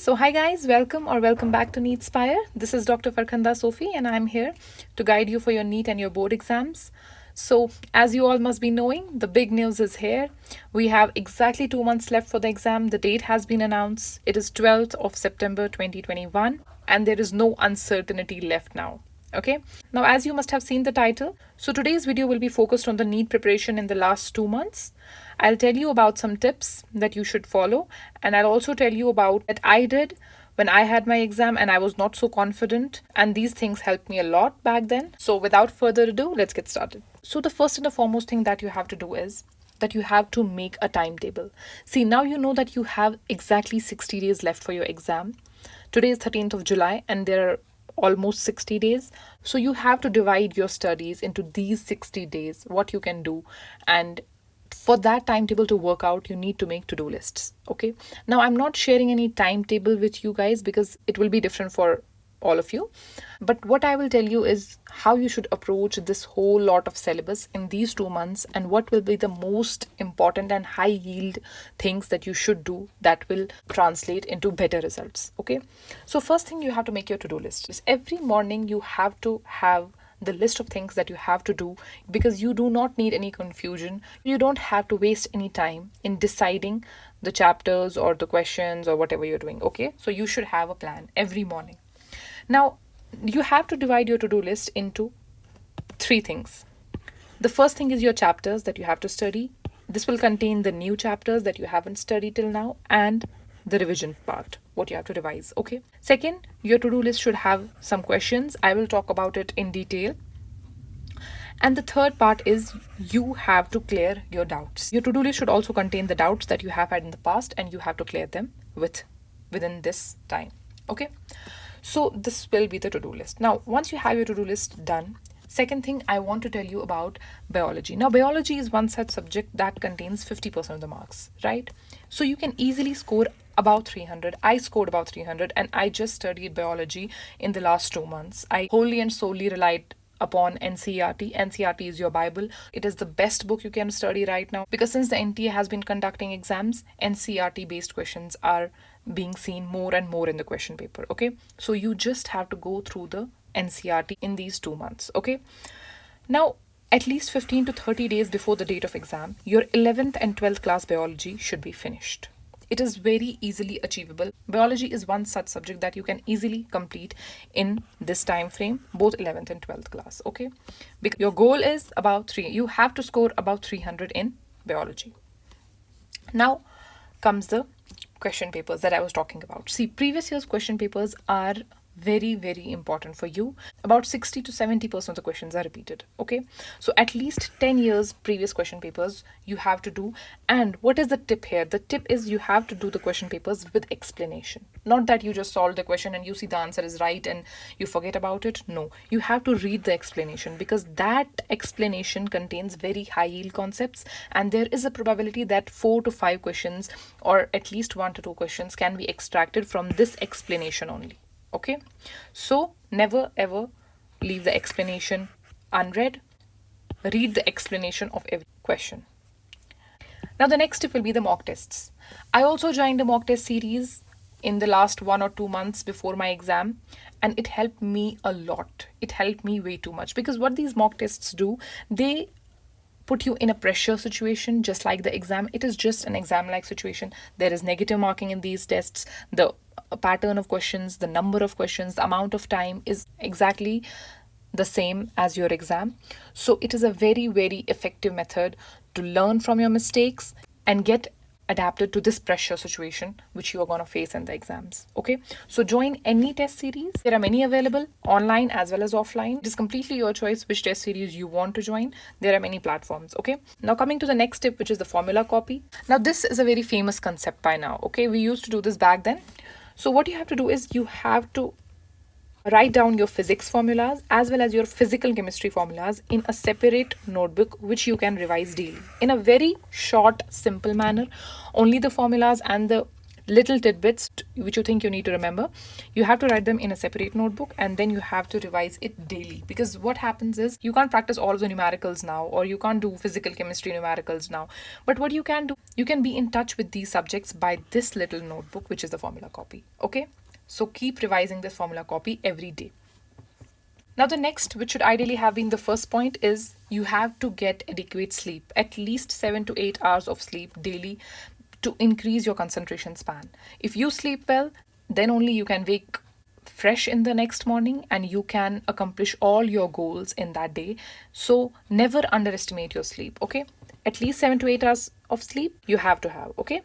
So hi guys, welcome back to NEET Spire. This is Dr. Farkhanda Sophie and I'm here to guide you for your NEET and your board exams. So as you all must be knowing, the big news is here. We have exactly 2 months left for the exam. The date has been announced. It is 12th of September 2021 and there is no uncertainty left now. Okay, now as you must have seen the title, so today's video will be focused on the NEET preparation in the last 2 months. I'll tell you about some tips that you should follow, and I'll also tell you about that I did when I had my exam and I was not so confident, and these things helped me a lot back then. So without further ado, let's get started. So the first and the foremost thing that you have to do is that you have to make a timetable. See, now you know that you have exactly 60 days left for your exam. Today is 13th of July and there are almost 60 days. So you have to divide your studies into these 60 days, what you can do. And for that timetable to work out, you need to make to-do lists. Okay. Now, I'm not sharing any timetable with you guys because it will be different for all of you. But what I will tell you is how you should approach this whole lot of syllabus in these 2 months and what will be the most important and high yield things that you should do that will translate into better results. Okay. So first thing, you have to make your to-do list. Is every morning you have to have the list of things that you have to do because you do not need any confusion. You don't have to waste any time in deciding the chapters or the questions or whatever you're doing. Okay. So you should have a plan every morning. Now, you have to divide your to-do list into 3 things. The first thing is your chapters that you have to study. This will contain the new chapters that you haven't studied till now and the revision part, what you have to revise. Okay. Second, your to-do list should have some questions. I will talk about it in detail. And the third part is you have to clear your doubts. Your to-do list should also contain the doubts that you have had in the past and you have to clear them within this time. Okay. So this will be the to-do list. Now, once you have your to-do list done, second thing I want to tell you about biology. Now, biology is one such subject that contains 50% of the marks, right? So you can easily score about 300. I scored about 300 and I just studied biology in the last 2 months. I wholly and solely relied upon NCERT. NCERT is your Bible. It is the best book you can study right now because since the NTA has been conducting exams, NCERT based questions are being seen more and more in the question paper. Okay. So you just have to go through the NCERT in these 2 months. Okay. Now, at least 15 to 30 days before the date of exam, your 11th and 12th class biology should be finished. It is very easily achievable. Biology is one such subject that you can easily complete in this time frame, both 11th and 12th class. Okay. Because your goal is you have to score about 300 in biology. Now comes the question papers that I was talking about. See, previous year's question papers are very, very important for you. About 60 to 70% of the questions are repeated. Okay. So at least 10 years previous question papers you have to do. And what is the tip here? The tip is you have to do the question papers with explanation. Not that you just solve the question and you see the answer is right and you forget about it. No, you have to read the explanation because that explanation contains very high yield concepts and there is a probability that 4 to 5 questions or at least 1 to 2 questions can be extracted from this explanation only. Okay, so never ever leave the explanation unread. Read the explanation of every question. Now, the next tip will be the mock tests. I also joined a mock test series in the last 1 or 2 months before my exam, and it helped me a lot. It helped me way too much because what these mock tests do, they put you in a pressure situation just like the exam. It is just an exam like situation. There is negative marking in these tests. The pattern of questions, the number of questions, the amount of time is exactly the same as your exam. So it is a very, very effective method to learn from your mistakes and get adapted to this pressure situation which you are going to face in the exams. Okay, so join any test series. There are many available online as well as offline. It is completely your choice which test series you want to join. There are many platforms. Okay, now coming to the next tip, which is the formula copy. Now this is a very famous concept by now. Okay, we used to do this back then. So what you have to do is you have to write down your physics formulas as well as your physical chemistry formulas in a separate notebook which you can revise daily in a very short, simple manner. Only the formulas and the little tidbits which you think you need to remember, you have to write them in a separate notebook, and then you have to revise it daily. Because what happens is you can't practice all of the numericals now, or you can't do physical chemistry numericals now. But what you can do, you can be in touch with these subjects by this little notebook, which is the formula copy. Okay? So keep revising this formula copy every day. Now, the next, which should ideally have been the first point, is you have to get adequate sleep, at least 7 to 8 hours of sleep daily to increase your concentration span. If you sleep well, then only you can wake fresh in the next morning and you can accomplish all your goals in that day. So, never underestimate your sleep, okay? At least 7 to 8 hours of sleep you have to have, okay?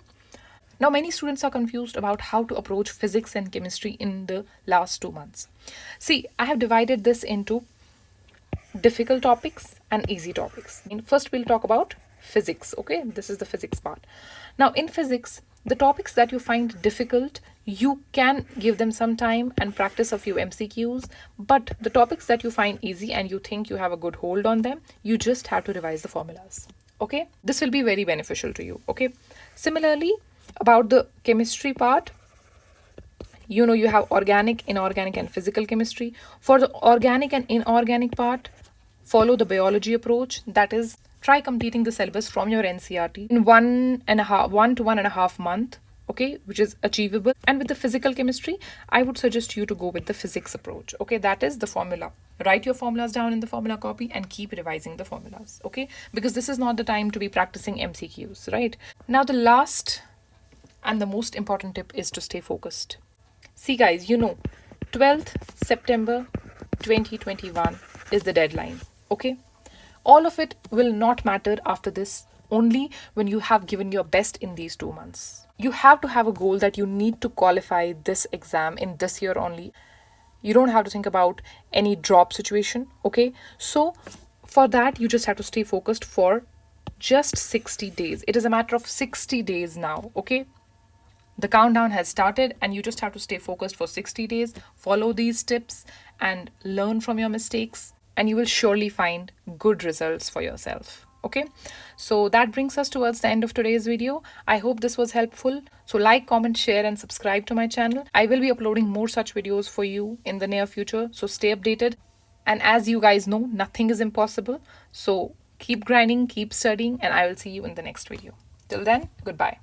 Now, many students are confused about how to approach physics and chemistry in the last 2 months. See, I have divided this into difficult topics and easy topics. First, we'll talk about physics, okay? This is the physics part. Now, in physics, the topics that you find difficult, you can give them some time and practice a few MCQs. But the topics that you find easy and you think you have a good hold on them, you just have to revise the formulas, okay? This will be very beneficial to you, okay? Similarly, about the chemistry part, you know, you have organic, inorganic, and physical chemistry. For the organic and inorganic part, follow the biology approach. That is, try completing the syllabus from your NCRT in 1 to 1.5 month, okay, which is achievable. And with the physical chemistry, I would suggest you to go with the physics approach, okay? That is the formula. Write your formulas down in the formula copy and keep revising the formulas, okay? Because this is not the time to be practicing MCQs, right? Now, the last and the most important tip is to stay focused. See, guys, you know, 12th September 2021 is the deadline, okay? All of it will not matter after this, only when you have given your best in these 2 months. You have to have a goal that you need to qualify this exam in this year only. You don't have to think about any drop situation, okay? So, for that, you just have to stay focused for just 60 days. It is a matter of 60 days now, okay? The countdown has started and you just have to stay focused for 60 days. Follow these tips and learn from your mistakes, and you will surely find good results for yourself. Okay, so that brings us towards the end of today's video. I hope this was helpful. So like, comment, share, and subscribe to my channel. I will be uploading more such videos for you in the near future. So stay updated. And as you guys know, nothing is impossible. So keep grinding, keep studying, and I will see you in the next video. Till then, goodbye.